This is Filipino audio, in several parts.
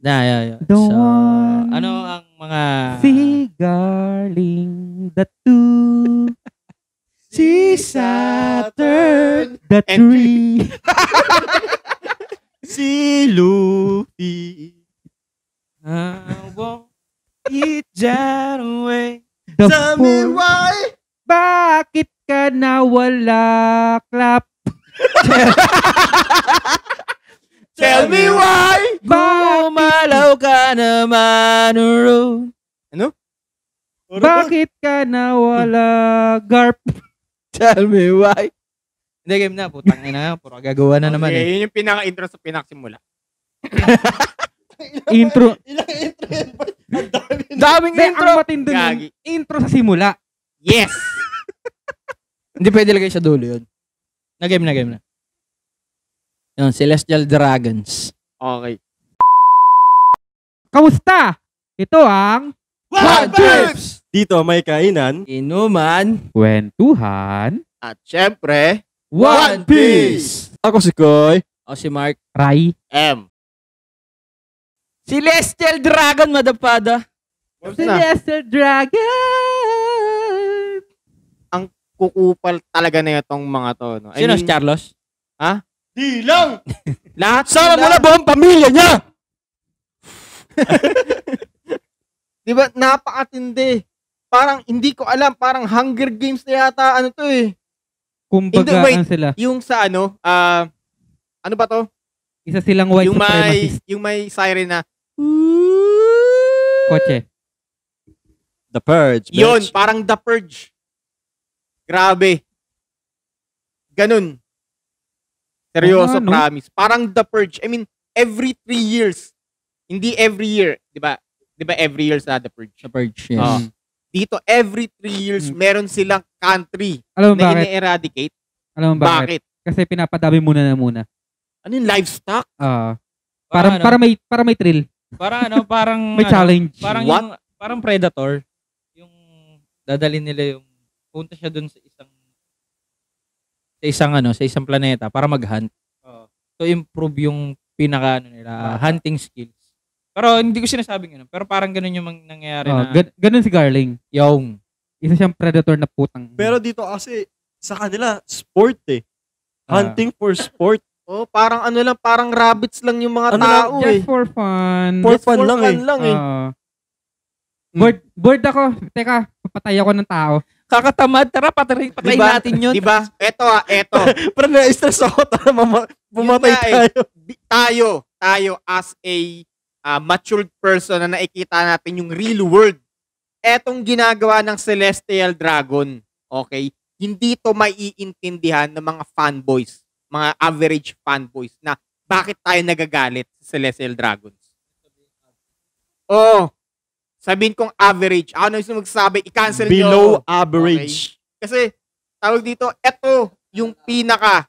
Yeah. The So, one ano ang mga... si Garling, the two, Si Saturn. the And three. Si Luffy. won't eat that away. The Tell me four. why. Bakit ka nawala, clap? Tell me why. Kumalaw ka naman, road. Bakit ka nawala, garp? Tell me why. Hindi, game na. Putang ina. Puro gagawa na naman Okay, eh. yun yung pinaka-intro sa pinakasimula. Intro. Ilang intro yan ba? Ang dami. Daming Hindi, intro. ang matindi nun, Gagi. intro sa simula. Yes. Hindi pwede lagay sa dulo yun. Na-game na. Yun, Celestial Dragons. Okay. Kamusta? Ito ang One Pips! Dito may kainan. Inuman. Kwentuhan, At syempre, One Piece. Ako si Koy. O si Mark. Rai, M. Celestial Dragon, madapada. Na, Celestial Dragon. kukupal talaga na itong mga to. No? I Sino mean, si Carlos? Di lang! Lahat Sama mo sila. na buong pamilya niya! Di ba, napakatindi. Parang, hindi ko alam, parang Hunger Games na yata, ano to eh. Kumbaga, Hindi, wait. ano sila? Yung sa ano ba to? Isa silang white supremacist. Yung may siren na, Kotse. The Purge. yun, bitch. parang The Purge. Grabe. Ganun. Seryoso, Oo nga, no? promise. Parang The Purge. I mean, every 3 years. Hindi every year. Di ba? Di ba every year sa The Purge? Sa Purge, yes. Oo. Dito, every 3 years, meron silang country Alam mo na bakit? ini-eradicate. Alam mo bakit? Bakit? Kasi pinapadami muna. Ano yung livestock? Para may thrill. Parang ano, parang... May challenge. Parang What? parang Predator. Yung dadalhin nila yung... Punta siya dun sa isang planeta para mag-hunt. So, improve yung hunting skills. Pero hindi ko sinasabing yun. Pero parang ganun yung nangyayari na... Ganun si Garling. Yung... Isa siyang predator na putang. Pero dito kasi, sa kanila, sport eh. Hunting for sport. Oh, parang ano lang, parang rabbits lang yung mga Ano tao eh. Just for fun. For fun lang eh. Bored ako. Teka, papatay ako ng tao. Kakatamad. Tara, patayin Diba? natin yun. Diba? Eto. Pero na-stress ako. Tara, bumatay Yun nga eh. tayo. Tayo as a matured person na nakikita natin yung real world. Etong ginagawa ng Celestial Dragon, okay? Hindi to maiintindihan ng mga fanboys, mga average fanboys na bakit tayo nagagalit sa Celestial Dragons. Oh, sabihin kong average. Ano yung magsasabi? I-cancel nyo. Below average. Kasi, tawag dito, eto yung pinaka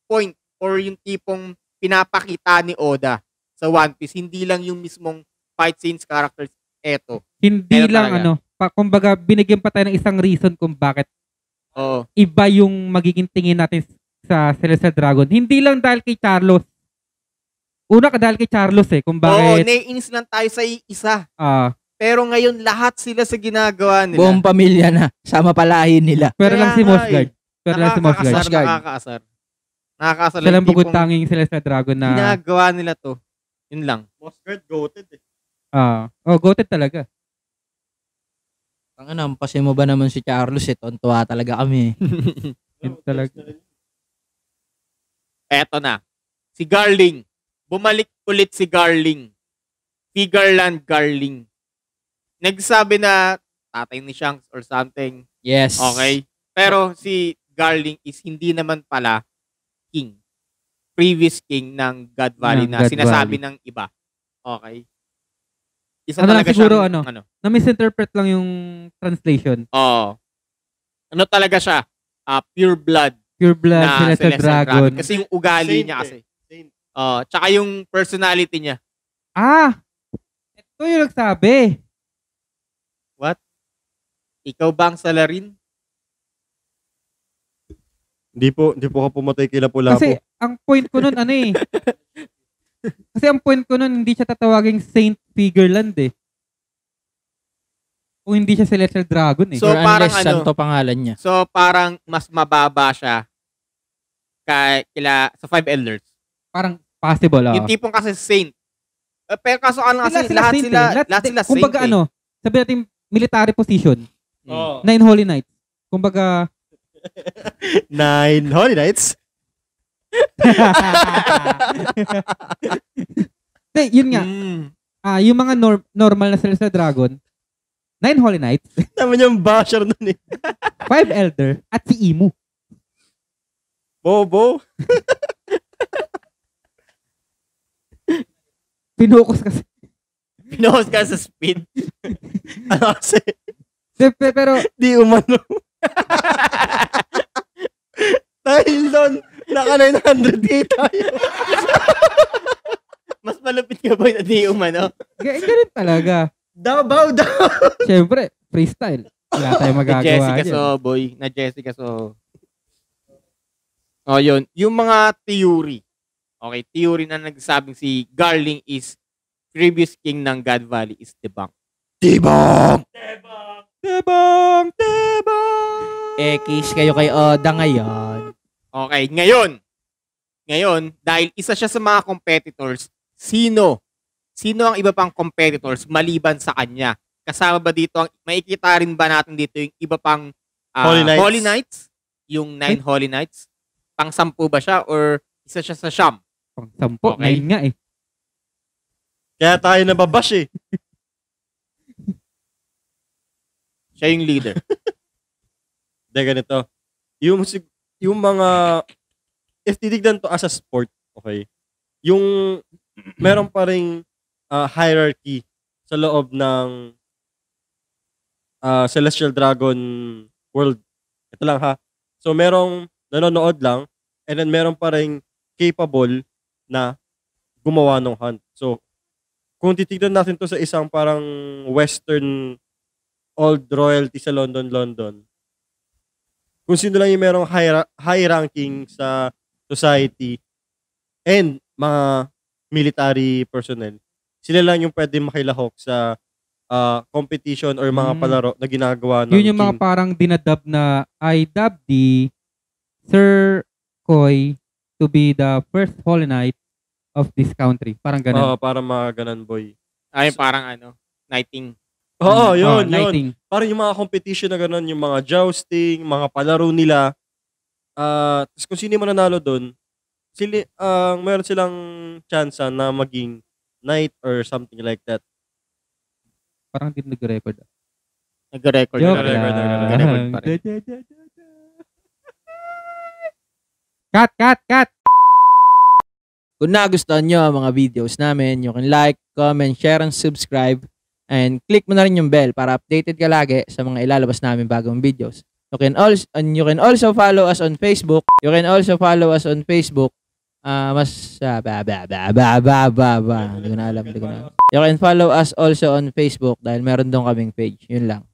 point or yung tipong pinapakita ni Oda sa One Piece. Hindi lang yung mismong fight scenes, characters. Eto. Hindi Pero lang talaga. kumbaga binigyan pa tayo ng isang reason kung bakit Oo. iba yung magiging tingin natin sa Celestial Dragon. Hindi lang dahil kay Carlos. Una dahil kay Carlos kung Oo, bakit naiinis lang tayo sa isa. ah, Pero ngayon, lahat sila sa ginagawa nila. Buong pamilya na. Sama palahin nila. pero Kaya lang si nga Mossguard. Pero lang si Mossguard. Mossguard. Nakakaasar. Nakakaasar. Sila lang Yung bukod tipong tanging Celestial Dragon na ginagawa nila to. Yun lang. Mossguard goated eh. goated talaga. Ang ampasin mo ba naman si Carlos Tontuwa talaga kami. Yun talaga. Eto na. Si Garling. Bumalik ulit si Garling. Figarland Garling. Nagsabi na tatay ni Shanks or something. Yes. Okay? Pero si Garling is hindi naman pala king. Previous king ng God Valley Ng na God sinasabi Valley. ng iba. Okay? Isa Ano lang talaga siguro, siyang, Na-misinterpret lang yung translation. Oo. Ano talaga siya? Pure blood Pure blood na Celestial Celestial Dragon. Kasi yung ugali Saint niya eh. kasi. Saint. Tsaka yung personality niya. Ito yung nagsabi. Ikaw ba ang salarin? Hindi po ka pumatay kay Lapu-Lapu. Kasi ang point ko nun Kasi ang point ko nun, hindi siya tatawaging Saint Figureland eh. Kung hindi siya Celestial Dragon eh. So, Or parang unless santo pangalan niya. So, parang mas mababa siya sa Five Elders. Parang possible, Yung tipong kasi saint. Pero kaso ano kasi, lahat saint sila eh. saint Kumbaga eh. sabi natin military position. Mm. 9 Holy Knights. Kumbaga, 9 Holy Knights. yun nga. Mm. Yung mga normal na Celestial Dragon, 9 Holy Knights, Naman yung basher nun eh. 5 Elder, at si Imu. Bobo. Pinukus kasi. Pinost ka sa speed. Ano kasi, Pero, di umano. Dahil doon, naka 900k tayo. Mas malupit ka ba na di umano? ganun talaga. Dabaw daw. Siyempre, freestyle. Wala tayong Na magagawa Jessica dyan. So, boy. Na Jessica So. Oh, yun. Yung mga theory. Okay, theory na nagsabing si Garling is previous king ng God Valley is debunked. Debong! Debang! Kiss kayo kay Oda ngayon. Okay, ngayon, dahil isa siya sa mga competitors, sino ang iba pang competitors maliban sa kanya? Kasama ba dito, makikita rin ba natin dito yung iba pang Holy Knights? Yung 9 Holy Knights? Pang-10 ba siya or isa siya sa siyam? Pang 10. Okay. 9 nga eh. Kaya tayo nababash eh. Siya yung leader. Hindi, ganito. Yung mga, if titignan to as a sport, okay, yung meron pa ring hierarchy sa loob ng Celestial Dragon world. Ito lang ha. So, merong nanonood lang, and then meron pa ring capable na gumawa ng hunt. So, kung titignan natin to sa isang parang western old royalty sa London, kung sino lang yung merong high ranking sa society and mga military personnel, sila lang yung pwede makilahok sa competition or mga palaro na ginagawa ng Yun yung mga king. parang dinadub na I dubbed the Sir Koy to be the first Holy Knight of this country. Parang ganun. Para mga ganun, boy. Ay, parang knighting. Oo, yun. Knighting. Parang yung mga competition na ganun, yung mga jousting, mga palaro nila. Tapos kung sino yung mananalo doon, meron silang chance na maging knight or something like that. Parang hindi nag-record. Nag-record. Joke Nag-record lang. pa rin. Cut! Kung nagustuhan nyo ang mga videos namin, you can like, comment, share, and subscribe. And click mo na rin yung bell para updated ka lagi sa mga ilalabas namin bagong videos. You can also follow us on Facebook. Hindi ko na alam. You can follow us also on Facebook dahil meron doon kaming page. Yun lang.